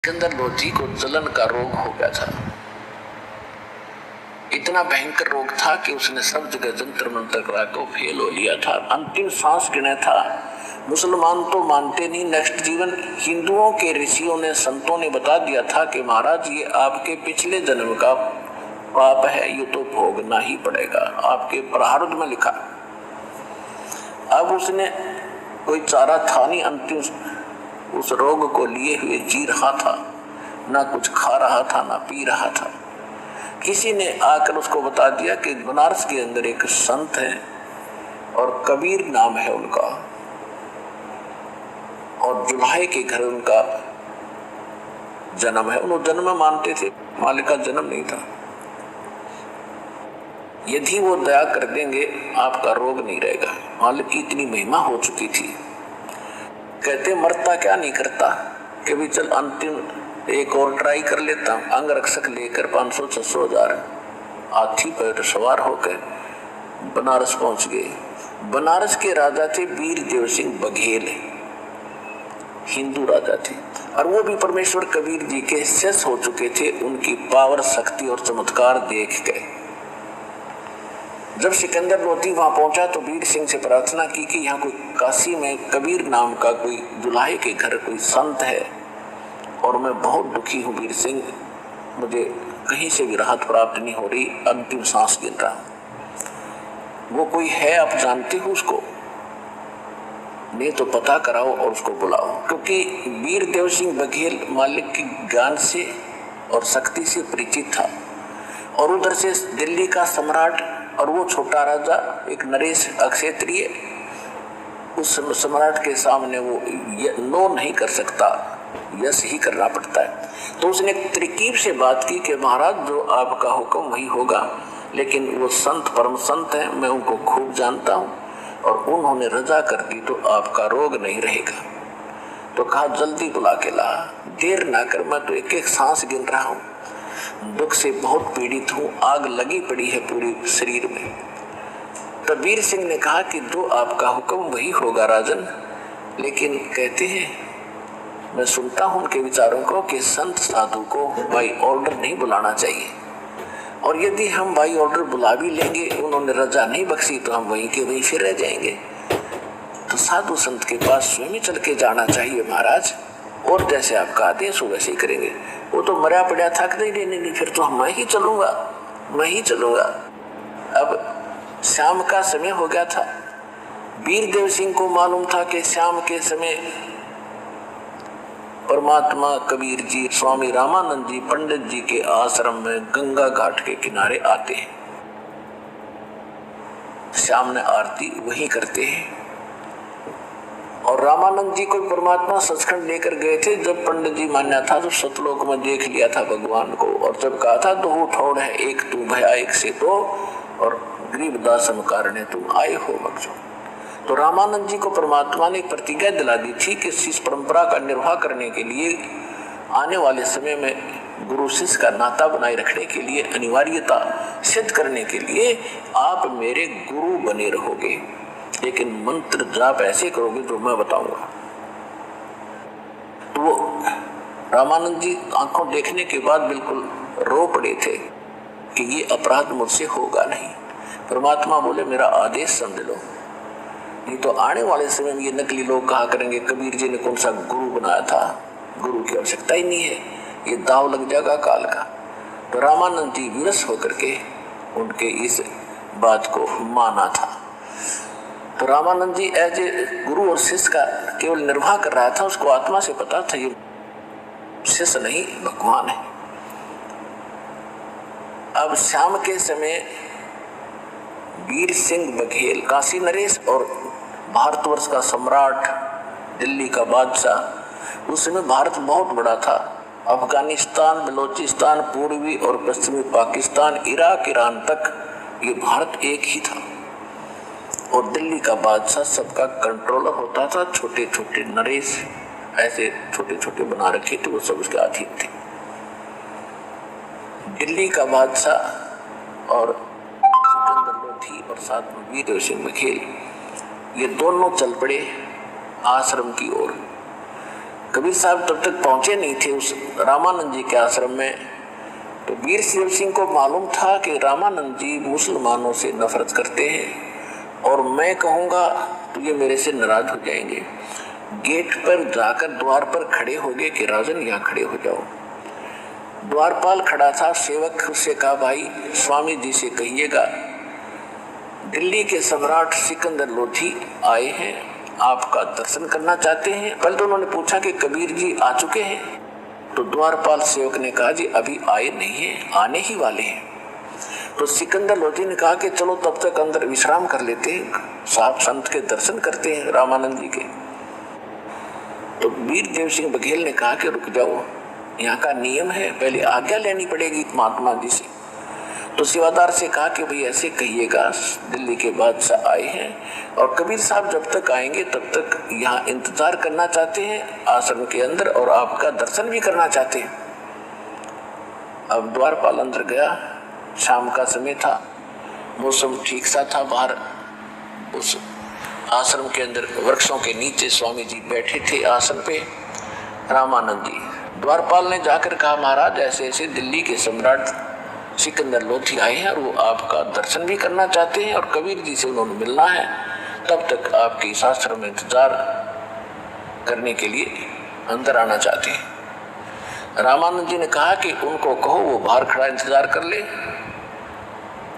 सिकंदर लोधी को जलन का रोग हो गया था। इतना भयंकर रोग था कि उसने सब जगह जंतर मंतर करा को फेल हो लिया था। अंतिम सांस गिना था। मुसलमान तो मानते नहीं नेक्स्ट जीवन। हिंदुओं के ऋषियों ने संतों ने बता दिया था कि महाराज ये आपके पिछले जन्म का पाप है, ये तो भोगना ही पड़ेगा, आपके प्रारब्ध में लिखा। अब उसने कोई चारा था नहीं, अंतिम उस रोग को लिए हुए जी रहा था, ना कुछ खा रहा था ना पी रहा था। किसी ने आकर उसको बता दिया कि बनारस के अंदर एक संत है और कबीर नाम है उनका, और जुल्हे के घर उनका जन्म है। उन्होंने जन्म मानते थे, मालिक का जन्म नहीं था। यदि वो दया कर देंगे आपका रोग नहीं रहेगा। मालिक की इतनी महिमा हो चुकी थी। कहते मरता क्या नहीं करता कि भी चल अंतिम एक और ट्राई कर लेता हूं। अंग रक्षक लेकर 500-600 हजार हाथी पर सवार होकर बनारस पहुंच गए। बनारस के राजा थे वीर देव सिंह बघेल, हिंदू राजा थे, और वो भी परमेश्वर कबीर जी के शिष्य हो चुके थे। उनकी पावर, शक्ति और चमत्कार देख गए। जब सिकंदर लोधी वहां पहुंचा तो वीर सिंह से प्रार्थना की कि यहाँ कोई काशी में कबीर नाम का कोई दुल्हे के घर कोई संत है और मैं बहुत दुखी हूँ वीर सिंह, मुझे कहीं से भी राहत प्राप्त नहीं हो रही, अंतिम सांस गिन रहा हूँ। वो कोई है, आप जानते हो उसको? नहीं तो पता कराओ और उसको बुलाओ। क्योंकि वीर देव सिंह बघेल मालिक की ज्ञान से और शक्ति से परिचित था, और उधर से दिल्ली का सम्राट और वो छोटा राजा एक नरेश अक्षेत्रीय, उस सम्राट के सामने वो नो नहीं कर सकता, यस ही करना पड़ता है। तो उसने एक तरकीब से बात की कि महाराज जो आपका हुक्म वही होगा, लेकिन वो संत परम संत हैं, मैं उनको खूब जानता हूँ, और उन्होंने रजा कर दी तो आपका रोग नहीं रहेगा। तो कहा जल्दी बुला के ला, देर ना कर, मैं तो एक एक सांस गिन रहा हूँ, दुख से बहुत पीड़ित हूँ, आग लगी पड़ी है पूरी शरीर में। तब वीर सिंह ने कहा कि जो आपका हुक्म वही होगा राजन, लेकिन कहते हैं मैं सुनता हूं उनके विचारों को कि संत साधु को बाई ऑर्डर नहीं बुलाना चाहिए, और यदि हम बाई ऑर्डर बुला भी लेंगे, उन्होंने रजा नहीं बख्शी, तो हम वहीं के वहीं फिर रह जाएंगे। तो साधु संत के पास स्वयं चल के जाना चाहिए महाराज, और जैसे आपका आदेश हो वैसे ही करेंगे। वो तो मरा पड़ा थक नहीं, फिर तो मैं ही चलूंगा। अब शाम का समय हो गया था। वीर देव सिंह को मालूम था कि शाम के समय परमात्मा कबीर जी, स्वामी रामानंद जी, पंडित जी के आश्रम में गंगा घाट के किनारे आते हैं, शाम ने आरती वही करते हैं। और रामानंद जी को परमात्मा सचखंड लेकर गए थे। जब पंडित जी मान्या था तो सतलोक में देख लिया था भगवान को, और जब कहा था दो ठोड़ है, एक तू भया एक से तो, और गरीबदासम कारणे तुम आए हो बख्शो। तो रामानंद जी को परमात्मा ने एक प्रतिज्ञा दिला दी थी कि इस परंपरा का निर्वाह करने के लिए, आने वाले समय में गुरु शिष्य का नाता बनाए रखने के लिए, अनिवार्यता सिद्ध करने के लिए आप मेरे गुरु बने रहोगे, लेकिन मंत्र जाप ऐसे करोगे जो मैं बताऊंगा। तो वो रामानंद जी आंखों देखने के बाद बिल्कुल रो पड़े थे कि ये अपराध मुझसे होगा नहीं। परमात्मा बोले मेरा आदेश समझ लो, नहीं तो आने वाले समय में ये नकली लोग कहा करेंगे कबीर जी ने कौन सा गुरु बनाया था, गुरु की आवश्यकता ही नहीं है, ये दाव लग जाएगा काल का। तो रामानंद जी विवश होकर के उनके इस बात को माना था। तो रामानंद जी एज ए गुरु और शिष्य का केवल निर्वाह कर रहा था, उसको आत्मा से पता था ये शिष्य नहीं भगवान है। अब शाम के समय वीर सिंह बघेल, काशी नरेश और भारतवर्ष का सम्राट, दिल्ली का बादशाह, उस समय भारत बहुत बड़ा था। अफगानिस्तान, बलोचिस्तान, पूर्वी और पश्चिमी पाकिस्तान, इराक, ईरान तक ये भारत एक ही था, और दिल्ली का बादशाह सबका कंट्रोलर होता था। छोटे छोटे नरेश ऐसे छोटे छोटे बना रखे थे, वो सब उसके अधीन थे। दिल्ली का बादशाह और सिकंदर लोधी और साथ में वीर देव सिंह बघेल, ये दोनों चल पड़े आश्रम की ओर। कबीर साहब तब तक पहुंचे नहीं थे उस रामानंद जी के आश्रम में। तो वीर सिंह को मालूम था कि रामानंद जी मुसलमानों से नफरत करते हैं और मैं कहूँगा तो ये मेरे से नाराज हो जाएंगे। गेट पर जाकर द्वार पर खड़े हो गए कि राजन यहाँ खड़े हो जाओ। द्वारपाल खड़ा था, सेवक उससे कहा भाई स्वामी जी से कहिएगा दिल्ली के सम्राट सिकंदर लोधी आए हैं, आपका दर्शन करना चाहते हैं। पहले तो उन्होंने पूछा कि कबीर जी आ चुके हैं, तो द्वारपाल सेवक ने कहा जी अभी आए नहीं हैं, आने ही वाले हैं। तो सिकंदर लोधी ने कहा कि चलो तब तक अंदर विश्राम कर लेते हैं, साहब संत के दर्शन करते हैं रामानंद जी के। तो वीर देव सिंह बघेल ने कहा कि रुक जाओ, यहाँ का नियम है, पहले आज्ञा लेनी पड़ेगी महात्मा जी से। तो सेवादार से कहा कि भाई ऐसे कहिएगा दिल्ली के बादशाह आए हैं और कबीर साहब जब तक आएंगे तब तक यहाँ इंतजार करना चाहते हैं आश्रम के अंदर और आपका दर्शन भी करना चाहते हैं। अब द्वारपाल अंदर गया, शाम का समय था, मौसम ठीक सा था। बाहर उस आश्रम के अंदर वृक्षों के नीचे स्वामी जी बैठे थे आसन पे, रामानंद जी। द्वारपाल ने जाकर कहा महाराज ऐसे ऐसे दिल्ली के सम्राट सिकंदर लोधी आए हैं और वो आपका दर्शन भी करना चाहते हैं और कबीर जी से उन्होंने मिलना है, तब तक आपके इस आश्रम में इंतजार करने के लिए अंदर आना चाहते हैं। रामानंद जी ने कहा कि उनको कहो वो बाहर खड़ा इंतजार कर ले,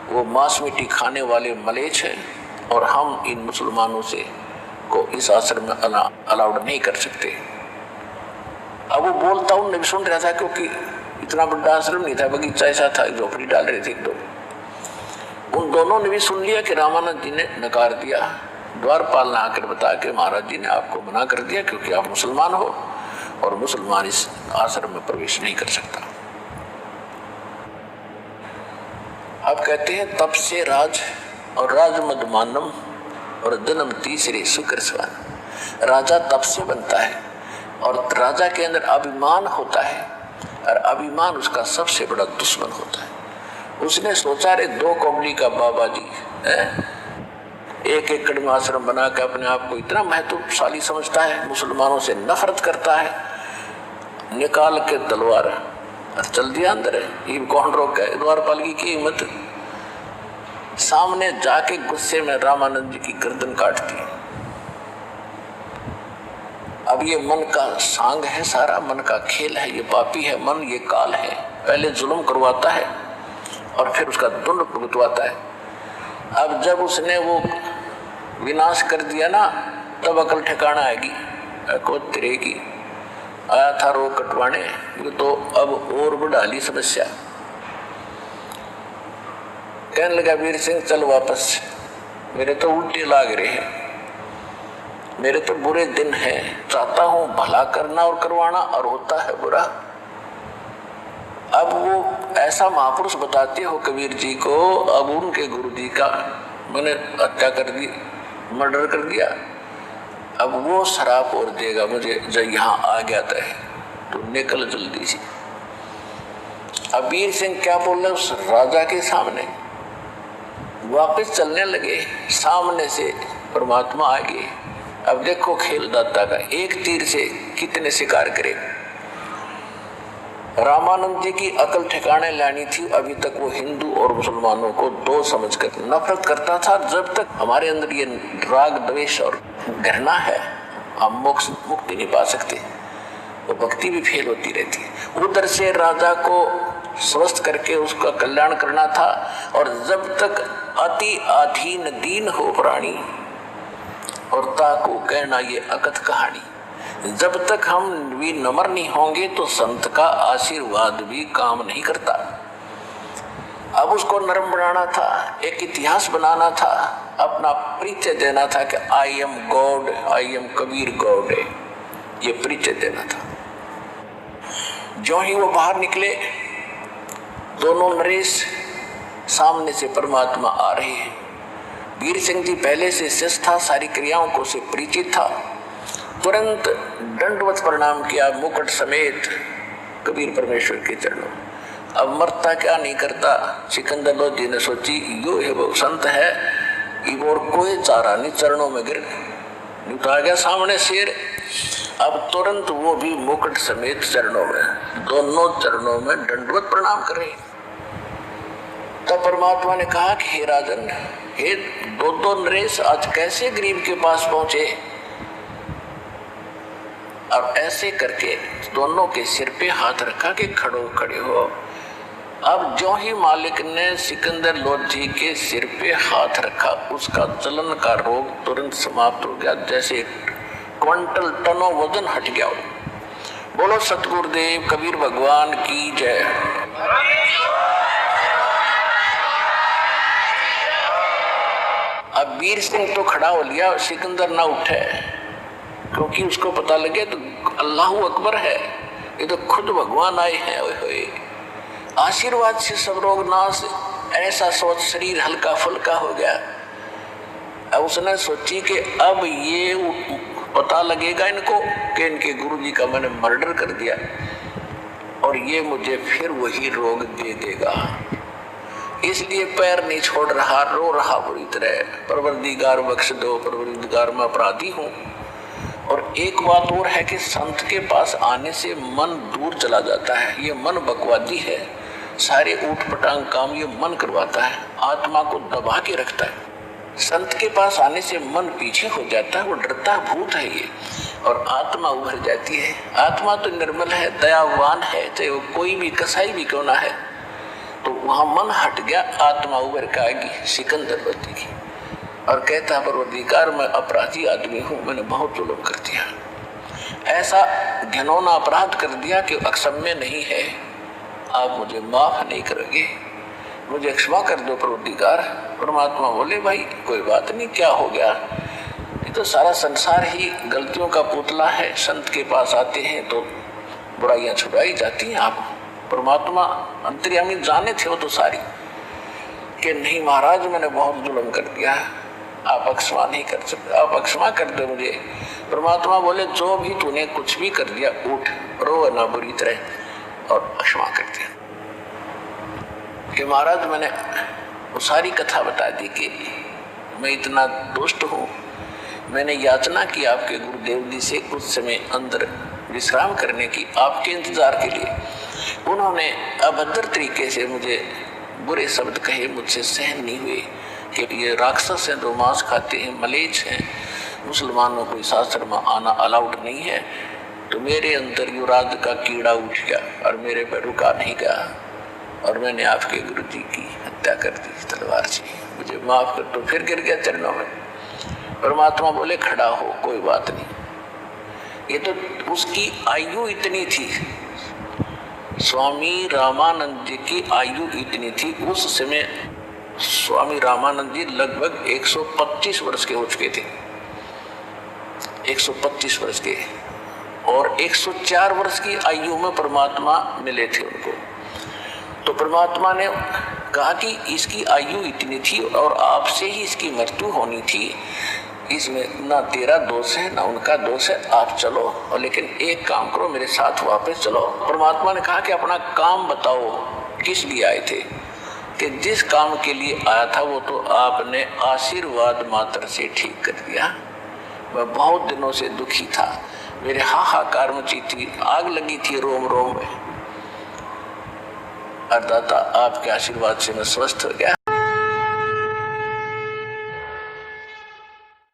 वो मांस मिट्टी खाने वाले मलेच्छ हैं और हम इन मुसलमानों से को इस आश्रम में अलाउड नहीं कर सकते। अब वो बोलता उनने भी सुन रहा था क्योंकि इतना बड़ा आश्रम नहीं था, बगीचा ऐसा था, झोपड़ी डाल रहे थे एक दो। उन दोनों ने भी सुन लिया कि रामानंद जी ने नकार दिया। द्वारपाल ने आकर बताया कि महाराज जी ने आपको मना कर दिया क्योंकि आप मुसलमान हो और मुसलमान इस आश्रम में प्रवेश नहीं कर सकता। अब कहते हैं तब से राज और राजमद मानम और जन्म तीसरे शुक्र स्वान। राजा तब से बनता है और राजा के अंदर अभिमान होता है और अभिमान उसका सबसे बड़ा दुश्मन होता है। उसने सोचा रे 2 कोबली का बाबा जी एक एकड़ में आश्रम बना के अपने आप को इतना महत्वशाली समझता है, मुसलमानों से नफरत करता है, निकाल के तलवार और चल दिया अंदर। ये कौन रोका है? द्वारपाल की हिम्मत। सामने जाके गुस्से में रामानंद जी की गर्दन काट दी। अब ये मन का सांग है, सारा मन का खेल है, ये पापी है मन, ये काल है, पहले जुल्म करवाता है और फिर उसका दंड भुगतवाता है। अब जब उसने वो विनाश कर दिया ना, तब अकल ठिकाना आएगी, को तिरेगी। आया था रो कटवाने, तो अब और बढ़ा ली समस्या। कहने लगा वीर सिंह चल वापस, मेरे तो उल्टे लाग रहे हैं, मेरे तो बुरे दिन हैं, चाहता हूं भला करना और करवाना और होता है बुरा। अब वो ऐसा महापुरुष बताते हो कबीर जी को, अब उनके गुरु जी का मैंने हत्या कर दी, मर्डर कर दिया, अब वो शराप और देगा मुझे जब यहाँ आ गया था, तो निकल जल्दी से। अब वीर सिंह क्या बोल रहे उस राजा के सामने, वापस चलने लगे, सामने से परमात्मा आ गए। अब देखो खेल दाता का, एक तीर से कितने शिकार करे। रामानंद जी की अकल ठिकाने लानी थी। अभी तक वो हिंदू और मुसलमानों को दो समझकर नफरत करता था। जब तक हमारे अंदर ये राग द्वेष और घृणा है, हम मोक्ष मुक्ति नहीं पा सकते, वो भक्ति भी फेल होती रहती है। उधर से राजा को स्वस्थ करके उसका कल्याण करना था। और जब तक अति अधीन दीन हो प्राणी और ताको कहना ये अकथ कहानी, जब तक हम भी नम्र नहीं होंगे तो संत का आशीर्वाद भी काम नहीं करता। अब उसको नरम बनाना था, एक इतिहास बनाना था, अपना परिचय देना था कि I am God, I am Kabir God, ये परिचय देना था। जो ही वो बाहर निकले, दोनों नरेश सामने से परमात्मा आ रहे हैं। वीर सिंह जी पहले से शिष्य था, सारी क्रियाओं को से परिचित था। तुरंत दंडवत प्रणाम किया मुकुट समेत कबीर परमेश्वर के चरणों। अब मरता क्या नहीं करता। सिकंदर लोधी ने सोची यो है वो संत है, और कोई चारा नहीं, चरणों में गिर। आ गया सामने शेर, अब तुरंत वो भी मुकुट समेत चरणों में, दोनों चरणों में दंडवत प्रणाम करे। तब परमात्मा ने कहा कि हे राजन, हे दो नरेश, आज कैसे गरीब के पास पहुंचे? और ऐसे करके दोनों के सिर पे हाथ रखा कि खड़े हो। अब जो ही मालिक ने सिकंदर लोधी के सिर पे हाथ रखा, उसका जलन का रोग तुरंत समाप्त हो गया, जैसे क्विंटल टनों वजन हट गया। बोलो सतगुरुदेव कबीर भगवान की जय। अब वीर सिंह तो खड़ा हो लिया, सिकंदर ना उठे, क्योंकि उसको पता लगे तो अल्लाह अकबर है, ये तो खुद भगवान आए हैं। ओए आशीर्वाद से सब रोग नाश, ऐसा सोच शरीर हल्का फुल्का हो गया। अब उसने सोची कि अब ये पता लगेगा इनको कि इनके गुरुजी का मैंने मर्डर कर दिया और ये मुझे फिर वही रोग दे देगा, इसलिए पैर नहीं छोड़ रहा, रो रहा बुरी तरह, परवरदिगार बख्श दो, परवरदिगार मैं अपराधी हूँ। और एक बात और है कि संत के पास आने से मन दूर चला जाता है, ये मन बकवादी है, सारे ऊट पटांग काम ये मन करवाता है, आत्मा को दबा के रखता है। संत के पास आने से मन पीछे हो जाता है, वो डरता भूत है ये, और आत्मा उभर जाती है। आत्मा तो निर्मल है, दयावान है, चाहे वो कोई भी कसाई भी क्यों ना है। तो वहां मन हट गया, आत्मा उभर के आएगी सिकंदर लोधी की, और कहता परवरदिगार मैं अपराधी आदमी हूँ, मैंने बहुत जुल्म कर दिया, ऐसा घिनौना अपराध कर दिया कि अक्षम्य नहीं है, आप मुझे माफ नहीं करोगे, मुझे क्षमा कर दो परवरदिगार। परमात्मा बोले भाई कोई बात नहीं, क्या हो गया, ये तो सारा संसार ही गलतियों का पुतला है, संत के पास आते हैं तो बुराइयां छुड़ाई जाती हैं। आप परमात्मा अंतर्यामी जाने थे वो तो सारी, कि नहीं महाराज मैंने बहुत जुल्म कर दिया, आप क्षमा नहीं कर सकते, आप क्षमा कर दो मुझे। परमात्मा बोले जो भी तूने कुछ भी कर दिया, उठ, रो ना बुरी तरह, और क्षमा कर दिया। कि महाराज मैंने वो सारी कथा बता दी कि मैं इतना दुष्ट हूँ, मैंने याचना की आपके गुरुदेव जी से कुछ समय अंदर विश्राम करने की, आपके इंतजार के लिए। उन्होंने अभद्र तरीके से मुझे बुरे शब्द कहे, मुझसे सहन नहीं हुए कि ये राक्षस हैं, जो मांस खाते हैं, मलेच्छ हैं, मुसलमानों को शास्त्र में आना अलाउड नहीं है। तो मेरे अंदर युवराज का कीड़ा उठ गया और मेरे पर रुका नहीं गया, और मैंने आपके गुरु जी की हत्या कर दी तलवार से, मुझे माफ कर दो। फिर गिर गया चरणों में। परमात्मा बोले खड़ा हो, कोई बात नहीं। ये तो उसकी आयु इतनी थी, स्वामी रामानंद जी की आयु इतनी थी, उस समय स्वामी रामानंद जी लगभग 125 वर्ष के हो चुके थे, 125 वर्ष के, और 104 वर्ष की आयु में परमात्मा मिले थे उनको। तो परमात्मा ने कहा कि इसकी आयु इतनी थी और आपसे ही इसकी मृत्यु होनी थी, इसमें ना तेरा दोष है ना उनका दोष है, आप चलो, और लेकिन एक काम करो, मेरे साथ वापस चलो। परमात्मा ने कहा कि अपना काम बताओ, किस लिए आए थे? कि जिस काम के लिए आया था वो तो आपने आशीर्वाद मात्र से ठीक कर दिया। मैं बहुत दिनों से दुखी था, मेरे हाहाकार मची थी, आग लगी थी रोम रोम में, और दाता आपके आशीर्वाद से मैं स्वस्थ हो गया।